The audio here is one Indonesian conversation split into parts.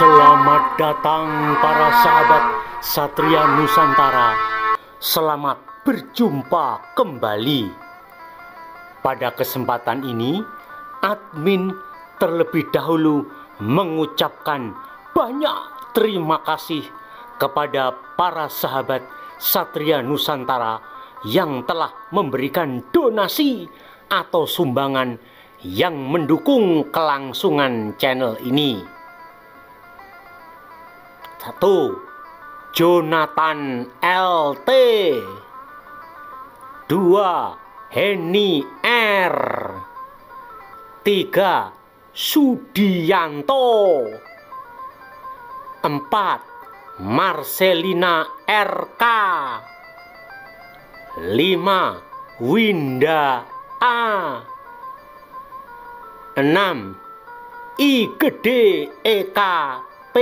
Selamat datang para sahabat Satria Nusantara. Selamat berjumpa kembali. Pada kesempatan ini, admin terlebih dahulu mengucapkan banyak terima kasih kepada para sahabat Satria Nusantara yang telah memberikan donasi atau sumbangan yang mendukung kelangsungan channel ini. 1. Jonathan LT. 2. Henny R. 3. Sudianto. 4. Marcelina RK. 5. Winda A. 6. Igede EKP.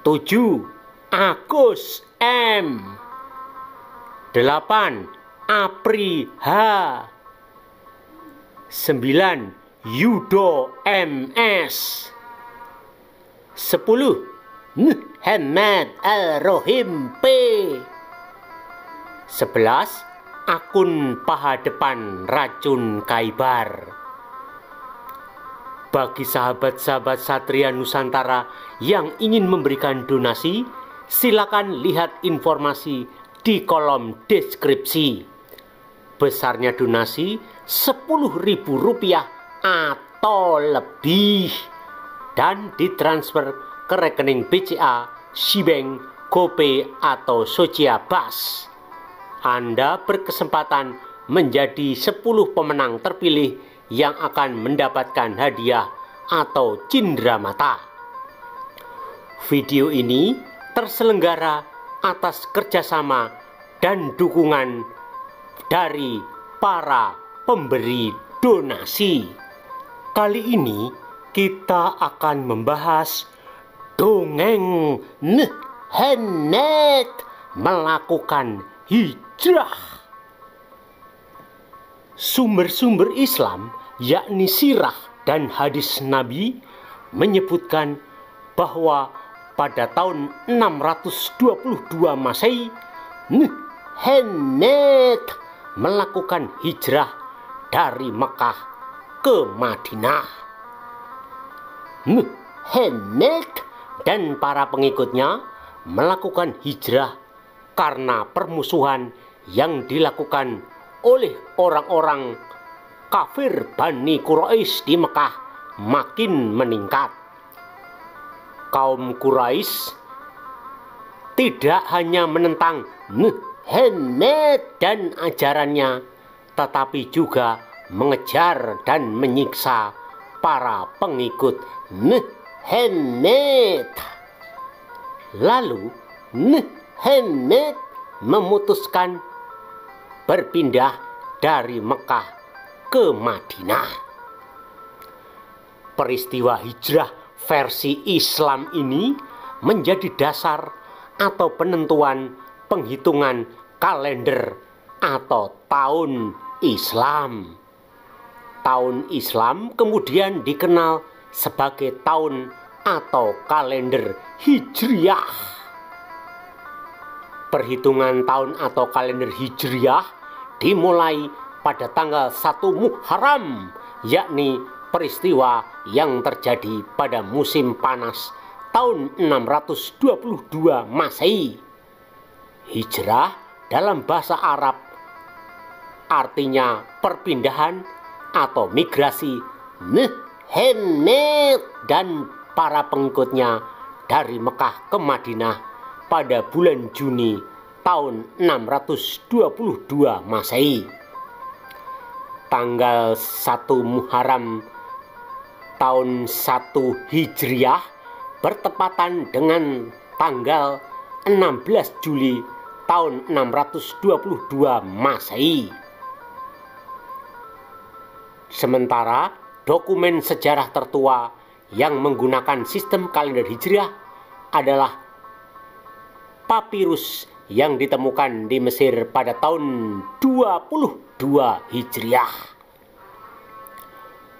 7. Agus M. 8. Apri H. 9. Yudo MS. 10. Muhammad Al-Rohim P. 11. Akun paha depan racun Kaibar. Bagi sahabat-sahabat Satria Nusantara yang ingin memberikan donasi, silakan lihat informasi di kolom deskripsi. Besarnya donasi Rp10.000 atau lebih dan ditransfer ke rekening BCA, Sibank, GoPay atau Sociabas. Anda berkesempatan menjadi 10 pemenang terpilih yang akan mendapatkan hadiah atau cindramata. Video ini terselenggara atas kerjasama dan dukungan dari para pemberi donasi. Kali ini kita akan membahas dongeng Hennet melakukan hijrah. Sumber-sumber Islam, yakni sirah dan hadis Nabi, menyebutkan bahwa pada tahun 622 Masehi, Hennet melakukan hijrah dari Mekah ke Madinah. Hennet dan para pengikutnya melakukan hijrah karena permusuhan yang dilakukan oleh orang-orang kafir Bani Quraisy di Mekah makin meningkat. Kaum Quraisy tidak hanya menentang Hennet dan ajarannya, tetapi juga mengejar dan menyiksa para pengikut Hennet. Lalu Hennet memutuskan berpindah dari Mekah ke Madinah. Peristiwa hijrah versi Islam ini menjadi dasar atau penentuan penghitungan kalender atau tahun Islam. Tahun Islam kemudian dikenal sebagai tahun atau kalender Hijriyah. Perhitungan tahun atau kalender Hijriyah dimulai pada tanggal 1 Muharram, yakni peristiwa yang terjadi pada musim panas tahun 622 Masehi. Hijrah dalam bahasa Arab artinya perpindahan atau migrasi Hennet dan para pengikutnya dari Mekah ke Madinah pada bulan Juni tahun 622 Masehi. Tanggal 1 Muharram tahun 1 Hijriyah bertepatan dengan tanggal 16 Juli tahun 622 Masehi. Sementara dokumen sejarah tertua yang menggunakan sistem kalender Hijriah adalah papirus yang ditemukan di Mesir pada tahun 22 Hijriah.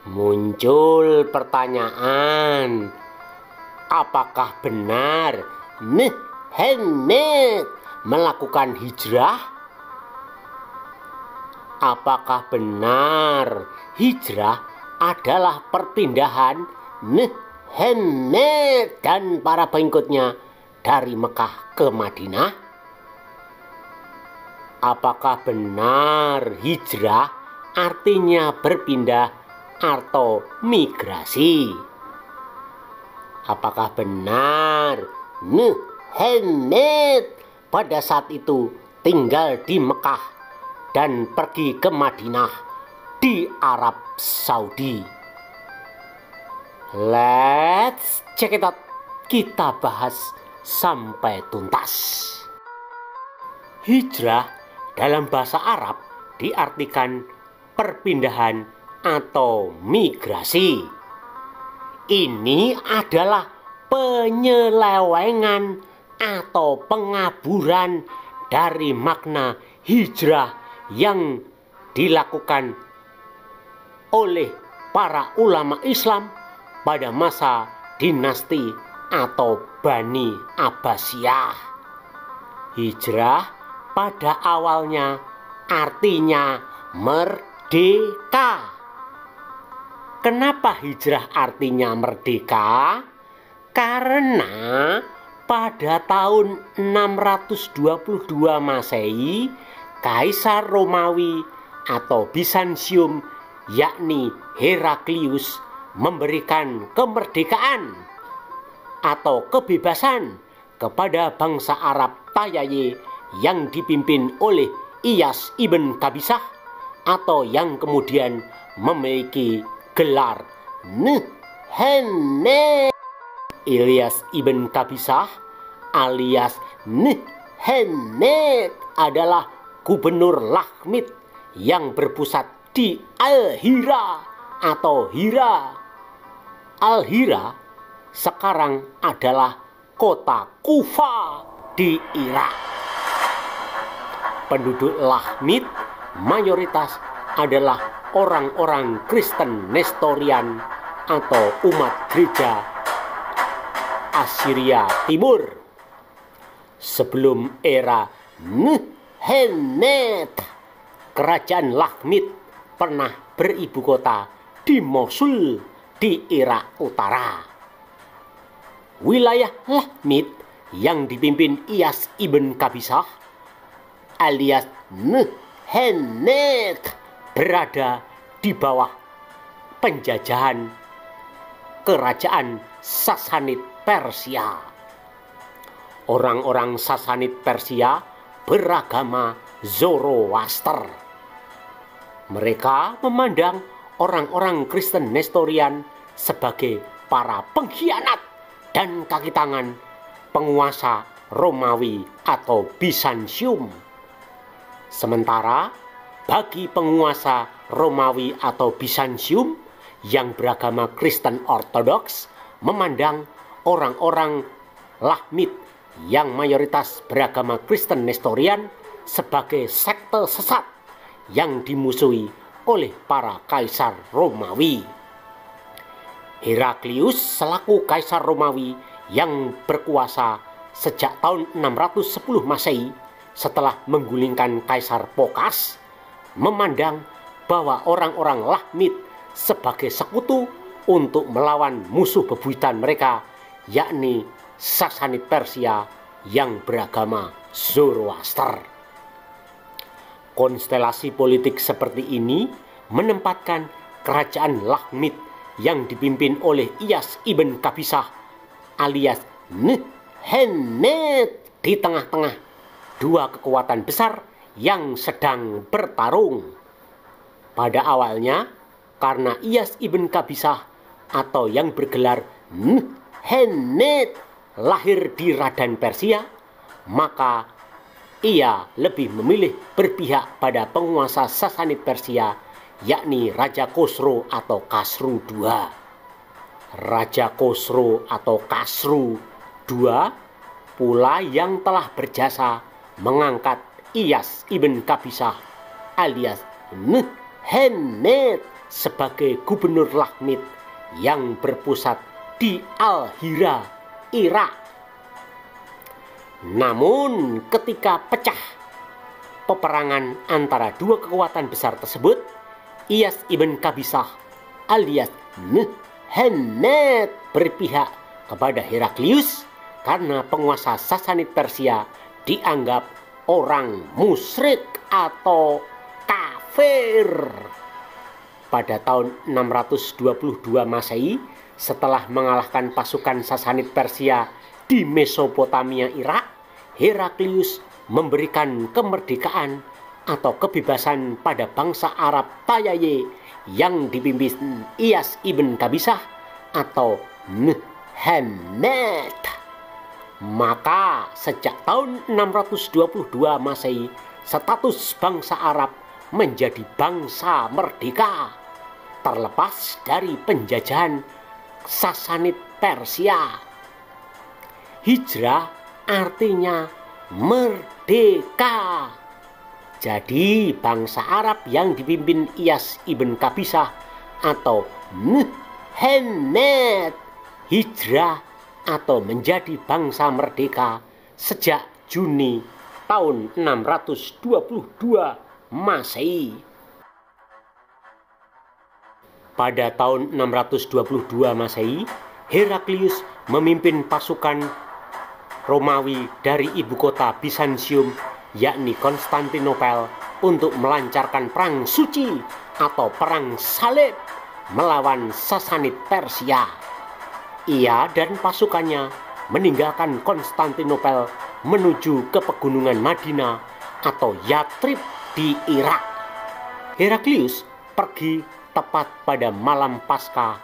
Muncul pertanyaan, apakah benar Nehenet melakukan hijrah? Apakah benar hijrah adalah perpindahan Nehenet dan para pengikutnya dari Mekah ke Madinah? Apakah benar hijrah artinya berpindah atau migrasi? Apakah benar Nehenet pada saat itu tinggal di Mekah dan pergi ke Madinah di Arab Saudi? Let's check it out. Kita bahas sampai tuntas. Hijrah dalam bahasa Arab diartikan perpindahan atau migrasi. Ini adalah penyelewengan atau pengaburan dari makna hijrah yang dilakukan oleh para ulama Islam pada masa dinasti atau Bani Abbasiyah. Hijrah pada awalnya artinya merdeka. Kenapa hijrah artinya merdeka? Karena pada tahun 622 Masehi, Kaisar Romawi atau Bizantium, yakni Heraklius, memberikan kemerdekaan atau kebebasan kepada bangsa Arab Tayaye yang dipimpin oleh Iyas ibn Qabisah atau yang kemudian memiliki gelar Nehenet. Ilyas ibn Qabisah alias Nehenet adalah gubernur Lakhmid yang berpusat di Al-Hira atau Hira. Al-Hira sekarang adalah kota Kufa di Irak. Penduduk Lakhmid mayoritas adalah orang-orang Kristen Nestorian atau umat gereja Assyria Timur. Sebelum era Nehenet, kerajaan Lakhmid pernah beribu kota di Mosul di Irak Utara. Wilayah Lakhmid yang dipimpin Iyas ibn Qabisah alias Nehenet berada di bawah penjajahan kerajaan Sasanid Persia. Orang-orang Sasanid Persia beragama Zoroaster. Mereka memandang orang-orang Kristen Nestorian sebagai para pengkhianat dan kaki tangan penguasa Romawi atau Bizantium. Sementara bagi penguasa Romawi atau Bizantium yang beragama Kristen Ortodoks memandang orang-orang Lakhmid yang mayoritas beragama Kristen Nestorian sebagai sekte sesat yang dimusuhi oleh para kaisar Romawi. Heraklius selaku kaisar Romawi yang berkuasa sejak tahun 610 Masehi setelah menggulingkan Kaisar Phokas memandang bahwa orang-orang Lakhmid sebagai sekutu untuk melawan musuh bebuyutan mereka, yakni Sasanid Persia yang beragama Zoroaster. Konstelasi politik seperti ini menempatkan kerajaan Lakhmid yang dipimpin oleh Iyas ibn Qabisah alias Nehenet di tengah-tengah dua kekuatan besar yang sedang bertarung. Pada awalnya, karena Iyas ibn Qabisah atau yang bergelar Nehenet lahir di Radan Persia, maka ia lebih memilih berpihak pada penguasa Sasanid Persia, yakni Raja Khosrow atau Khasru II. Raja Khosrow atau Khasru II pula yang telah berjasa mengangkat Iyas ibn Qabisah alias Nehenet sebagai gubernur Lakhmid yang berpusat di Al-Hira, Irak. Namun ketika pecah peperangan antara dua kekuatan besar tersebut, Iyas ibn Qabisah alias Muhammad berpihak kepada Heraklius karena penguasa Sasanid Persia dianggap orang musyrik atau kafir. Pada tahun 622 Masehi, setelah mengalahkan pasukan Sasanid Persia di Mesopotamia Irak, Heraklius memberikan kemerdekaan atau kebebasan pada bangsa Arab Tayaye yang dipimpin Iyas ibn Qabisah atau Muhammad. Maka sejak tahun 622 Masehi, status bangsa Arab menjadi bangsa merdeka, terlepas dari penjajahan Sasanid Persia. Hijrah artinya merdeka. Jadi bangsa Arab yang dipimpin Iyas ibn Qabisah atau Muhammad hijrah atau menjadi bangsa merdeka sejak Juni tahun 622 Masehi. Pada tahun 622 Masehi, Heraklius memimpin pasukan Romawi dari ibu kota Bizantium, yakni Konstantinopel, untuk melancarkan perang suci atau perang salib melawan Sasanid Persia. Ia dan pasukannya meninggalkan Konstantinopel menuju ke pegunungan Madinah atau Yatrib di Irak. Heraklius pergi tepat pada malam Paskah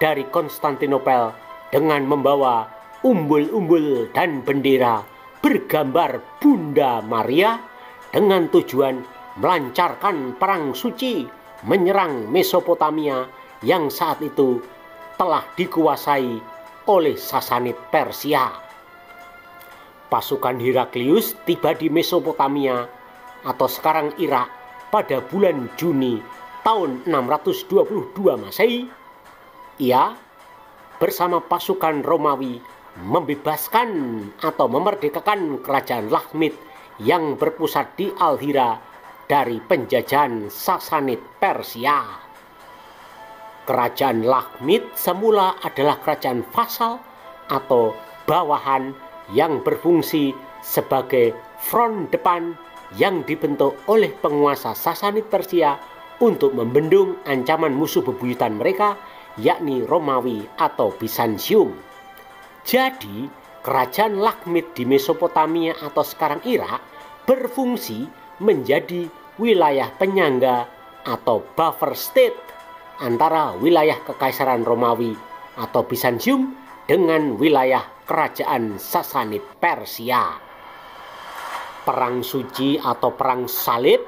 dari Konstantinopel dengan membawa umbul-umbul dan bendera bergambar Bunda Maria dengan tujuan melancarkan perang suci menyerang Mesopotamia yang saat itu telah dikuasai oleh Sasanid Persia. Pasukan Heraklius tiba di Mesopotamia atau sekarang Irak pada bulan Juni tahun 622 Masehi. Ia bersama pasukan Romawi membebaskan atau memerdekakan kerajaan Lakhmid yang berpusat di Al-Hira dari penjajahan Sasanid Persia. Kerajaan Lakhmid semula adalah kerajaan vasal atau bawahan yang berfungsi sebagai front depan yang dibentuk oleh penguasa Sasanid Persia untuk membendung ancaman musuh bebuyutan mereka, yakni Romawi atau Bizantium. Jadi, kerajaan Lakhmid di Mesopotamia atau sekarang Irak berfungsi menjadi wilayah penyangga atau buffer state antara wilayah Kekaisaran Romawi atau Bizantium dengan wilayah kerajaan Sasanid Persia. Perang suci atau perang salib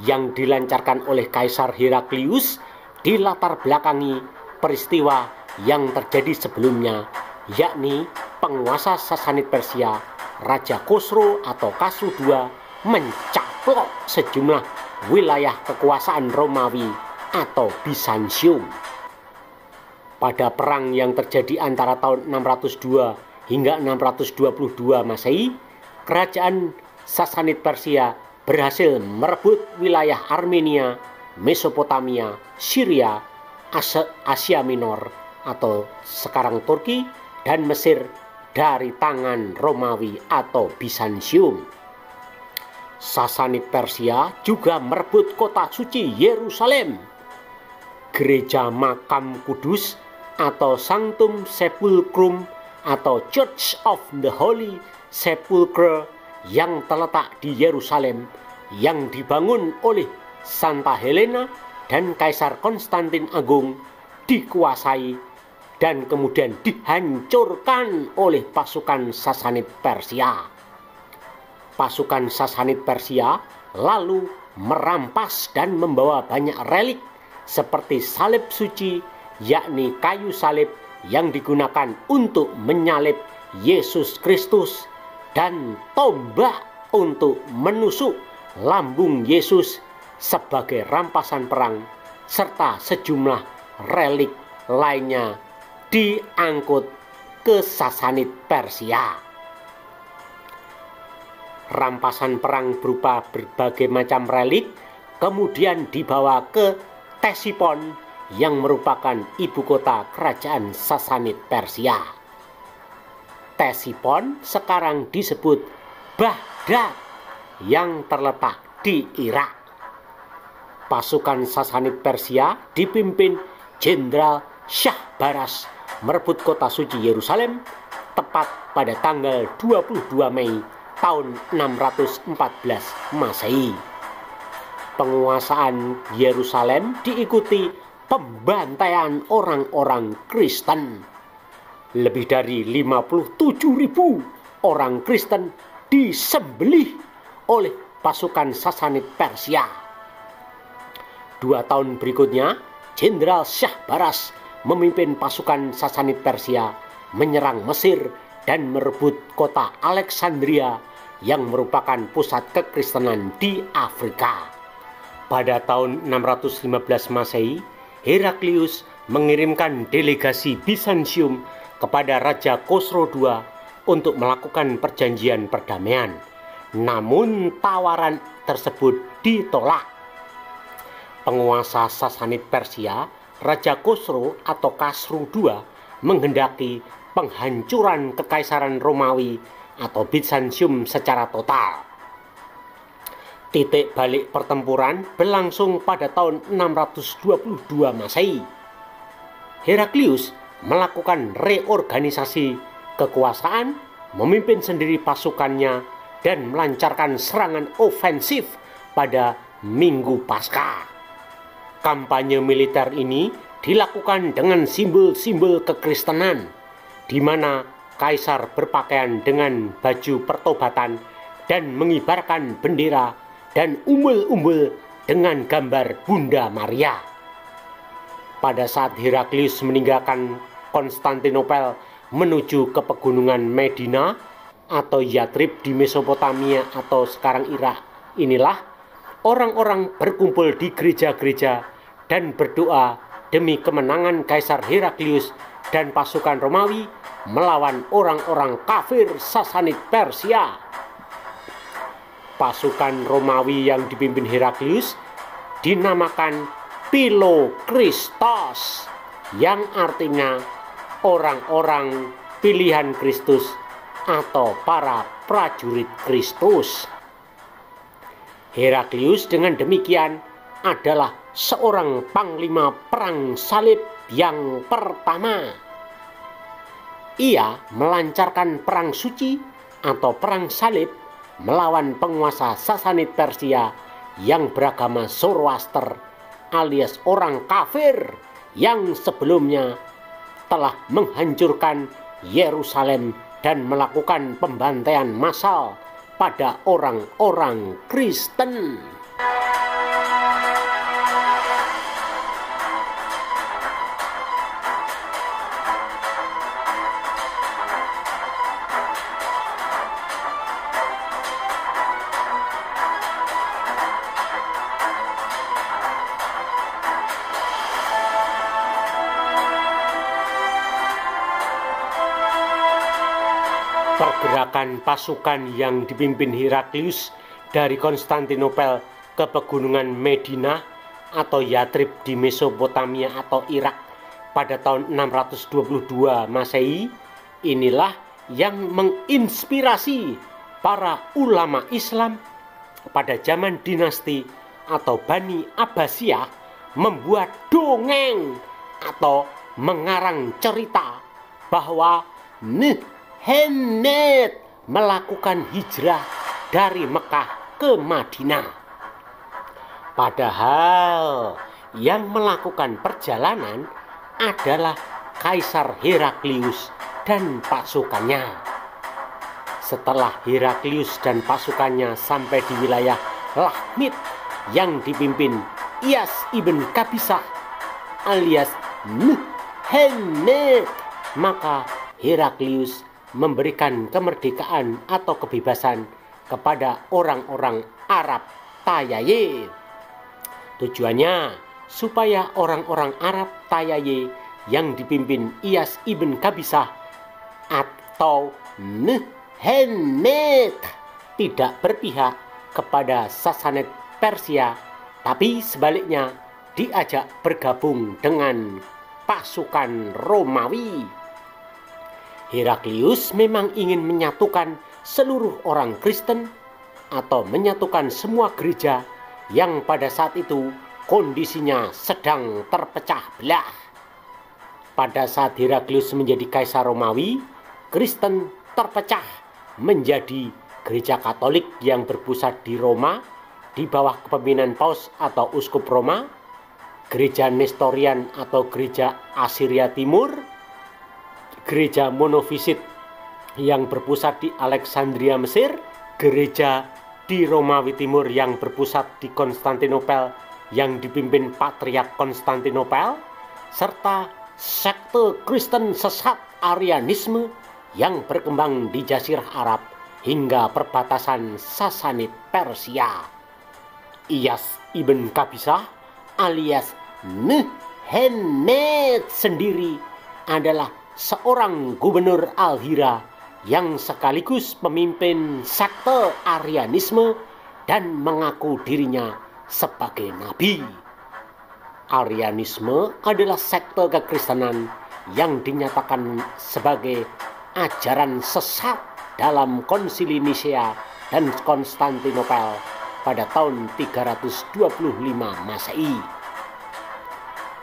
yang dilancarkan oleh Kaisar Heraklius dilatar belakangi peristiwa yang terjadi sebelumnya, yakni penguasa Sasanid Persia, Raja Khosrow atau Khosrow II, mencaplok sejumlah wilayah kekuasaan Romawi atau Bizantium. Pada perang yang terjadi antara tahun 602 hingga 622 Masehi, kerajaan Sasanid Persia berhasil merebut wilayah Armenia, Mesopotamia, Syria, Asia Minor atau sekarang Turki, dan Mesir dari tangan Romawi atau Bizantium. Sasanid Persia juga merebut kota suci Yerusalem, gereja makam kudus atau Sanctum Sepulchrum atau Church of the Holy Sepulchre yang terletak di Yerusalem yang dibangun oleh Santa Helena dan Kaisar Konstantin Agung, dikuasai dan kemudian dihancurkan oleh pasukan Sasanid Persia. Pasukan Sasanid Persia lalu merampas dan membawa banyak relik seperti salib suci, yakni kayu salib yang digunakan untuk menyalib Yesus Kristus, dan tombak untuk menusuk lambung Yesus sebagai rampasan perang serta sejumlah relik lainnya diangkut ke Sasanid Persia. Rampasan perang berupa berbagai macam relik kemudian dibawa ke Ctesiphon yang merupakan ibu kota kerajaan Sasanid Persia. Ctesiphon sekarang disebut Baghdad yang terletak di Irak. Pasukan Sasanid Persia dipimpin Jenderal Syahbaras merebut kota suci Yerusalem tepat pada tanggal 22 Mei tahun 614 Masehi. Penguasaan Yerusalem diikuti pembantaian orang-orang Kristen. Lebih dari 57.000 orang Kristen disembelih oleh pasukan Sasanid Persia. 2 tahun berikutnya, Jenderal Syahbaras memimpin pasukan Sasanid Persia menyerang Mesir dan merebut kota Alexandria yang merupakan pusat kekristenan di Afrika. Pada tahun 615 Masehi, Heraklius mengirimkan delegasi Bizantium kepada Raja Khosrow II untuk melakukan perjanjian perdamaian. Namun tawaran tersebut ditolak. Penguasa Sasanid Persia, Raja Khosrow atau Khosrow II, menghendaki penghancuran Kekaisaran Romawi atau Bizantium secara total. Titik balik pertempuran berlangsung pada tahun 622 Masehi. Heraklius melakukan reorganisasi kekuasaan, memimpin sendiri pasukannya, dan melancarkan serangan ofensif pada Minggu Paskah. Kampanye militer ini dilakukan dengan simbol-simbol kekristenan, di mana kaisar berpakaian dengan baju pertobatan dan mengibarkan bendera dan umbul-umbul dengan gambar Bunda Maria. Pada saat Heraklius meninggalkan Konstantinopel menuju ke pegunungan Medina atau Yatrib di Mesopotamia atau sekarang Irak, inilah orang-orang berkumpul di gereja-gereja dan berdoa demi kemenangan Kaisar Heraklius dan pasukan Romawi melawan orang-orang kafir Sasanid Persia. Pasukan Romawi yang dipimpin Heraklius dinamakan Philokristos, yang artinya orang-orang pilihan Kristus atau para prajurit Kristus. Heraklius dengan demikian adalah seorang panglima perang salib yang pertama. Ia melancarkan perang suci atau perang salib melawan penguasa Sasanid Persia yang beragama Zoroaster alias orang kafir yang sebelumnya telah menghancurkan Yerusalem dan melakukan pembantaian massal pada orang-orang Kristen. Pergerakan pasukan yang dipimpin Heraklius dari Konstantinopel ke pegunungan Medina atau Yatrib di Mesopotamia atau Irak pada tahun 622 Masehi inilah yang menginspirasi para ulama Islam pada zaman dinasti atau Bani Abbasiyah membuat dongeng atau mengarang cerita bahwa Muhammad melakukan hijrah dari Mekah ke Madinah. Padahal yang melakukan perjalanan adalah Kaisar Heraklius dan pasukannya. Setelah Heraklius dan pasukannya sampai di wilayah Lakhmid yang dipimpin Iyas ibn Kabisah alias Muhammad, maka Heraklius memberikan kemerdekaan atau kebebasan kepada orang-orang Arab Tayaye. Tujuannya supaya orang-orang Arab Tayaye yang dipimpin Iyas ibn Qabisah atau Nhennet tidak berpihak kepada Sasanid Persia, tapi sebaliknya diajak bergabung dengan pasukan Romawi. Heraklius memang ingin menyatukan seluruh orang Kristen atau menyatukan semua gereja yang pada saat itu kondisinya sedang terpecah belah. Pada saat Heraklius menjadi kaisar Romawi, Kristen terpecah menjadi gereja Katolik yang berpusat di Roma di bawah kepemimpinan Paus atau Uskup Roma, gereja Nestorian atau gereja Asiria Timur, gereja monofisit yang berpusat di Alexandria Mesir, gereja di Romawi Timur yang berpusat di Konstantinopel yang dipimpin Patriark Konstantinopel, serta sekte Kristen sesat Arianisme yang berkembang di Jazirah Arab hingga perbatasan Sasanid Persia. Iyas ibn Qabisah alias Nhennet sendiri adalah seorang gubernur Al-Hira yang sekaligus pemimpin sekte Arianisme dan mengaku dirinya sebagai nabi. Arianisme adalah sekte kekristenan yang dinyatakan sebagai ajaran sesat dalam Konsili Nisea dan Konstantinopel pada tahun 325 Masehi.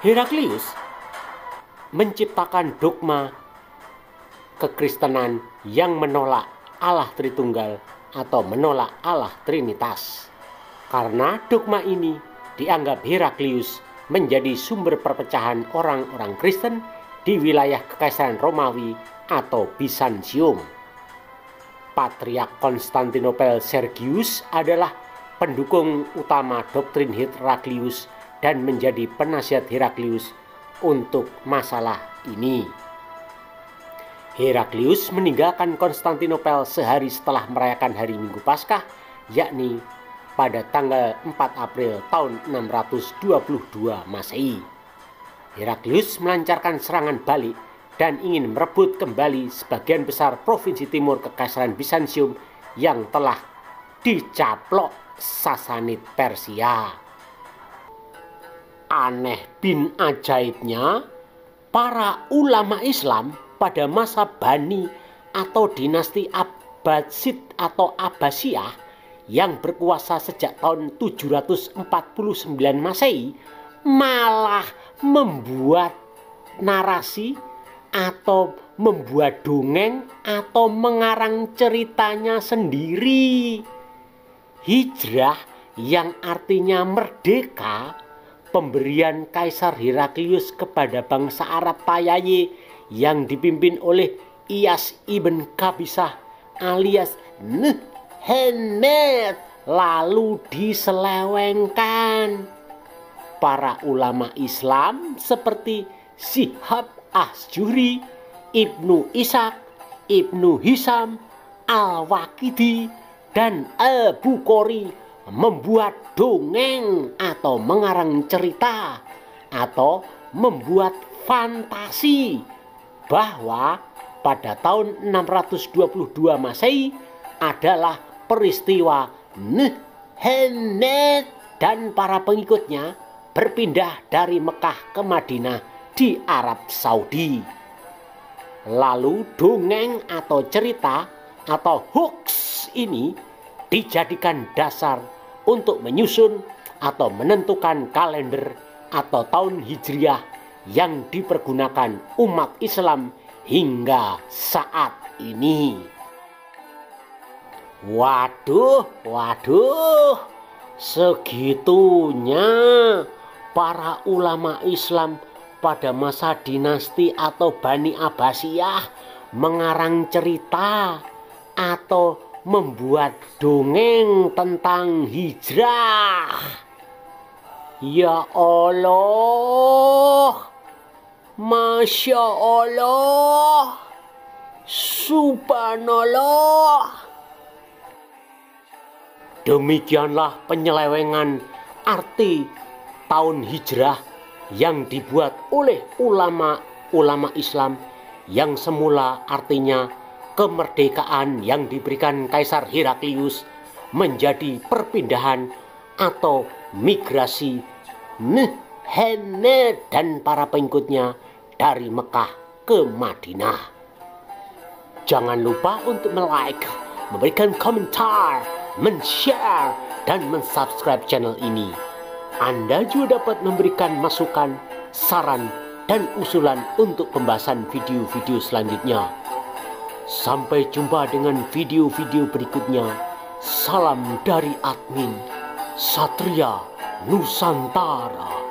Heraklius menciptakan dogma kekristenan yang menolak Allah Tritunggal atau menolak Allah Trinitas. Karena dogma ini dianggap Heraklius menjadi sumber perpecahan orang-orang Kristen di wilayah Kekaisaran Romawi atau Bizantium. Patriark Konstantinopel Sergius adalah pendukung utama doktrin Heraklius dan menjadi penasihat Heraklius untuk masalah ini. Heraklius meninggalkan Konstantinopel sehari setelah merayakan hari Minggu Paskah, yakni pada tanggal 4 April tahun 622 Masehi. Heraklius melancarkan serangan balik dan ingin merebut kembali sebagian besar provinsi timur Kekaisaran Bizantium yang telah dicaplok Sasanid Persia. Aneh bin ajaibnya, para ulama Islam pada masa Bani atau dinasti Abbasid atau Abbasiyah yang berkuasa sejak tahun 749 Masehi malah membuat narasi atau membuat dongeng atau mengarang ceritanya sendiri. Hijrah yang artinya merdeka, pemberian Kaisar Heraklius kepada bangsa Arab Tayaye yang dipimpin oleh Iyas ibn Qabisah alias Nhennet lalu diselewengkan. Para ulama Islam seperti Syihab Asjuri, Ibnu Ishaq, Ibnu Hisham, Al-Waqidi, dan Al-Bukhari membuat dongeng atau mengarang cerita atau membuat fantasi bahwa pada tahun 622 Masehi adalah peristiwa Nhennet dan para pengikutnya berpindah dari Mekah ke Madinah di Arab Saudi. Lalu dongeng atau cerita atau hoax ini dijadikan dasar untuk menyusun atau menentukan kalender atau tahun Hijriah yang dipergunakan umat Islam hingga saat ini. Waduh, segitunya para ulama Islam pada masa dinasti atau Bani Abbasiyah mengarang cerita atau membuat dongeng tentang hijrah. Ya Allah, Masya Allah, Subhanallah. Demikianlah penyelewengan arti tahun hijrah yang dibuat oleh ulama Islam yang semula artinya kemerdekaan yang diberikan Kaisar Heraklius menjadi perpindahan atau migrasi Muhammad dan para pengikutnya dari Mekah ke Madinah. Jangan lupa untuk like, memberikan komentar, men-share, dan men-subscribe channel ini. Anda juga dapat memberikan masukan, saran, dan usulan untuk pembahasan video-video selanjutnya. Sampai jumpa dengan video-video berikutnya. Salam dari admin Satria Nusantara.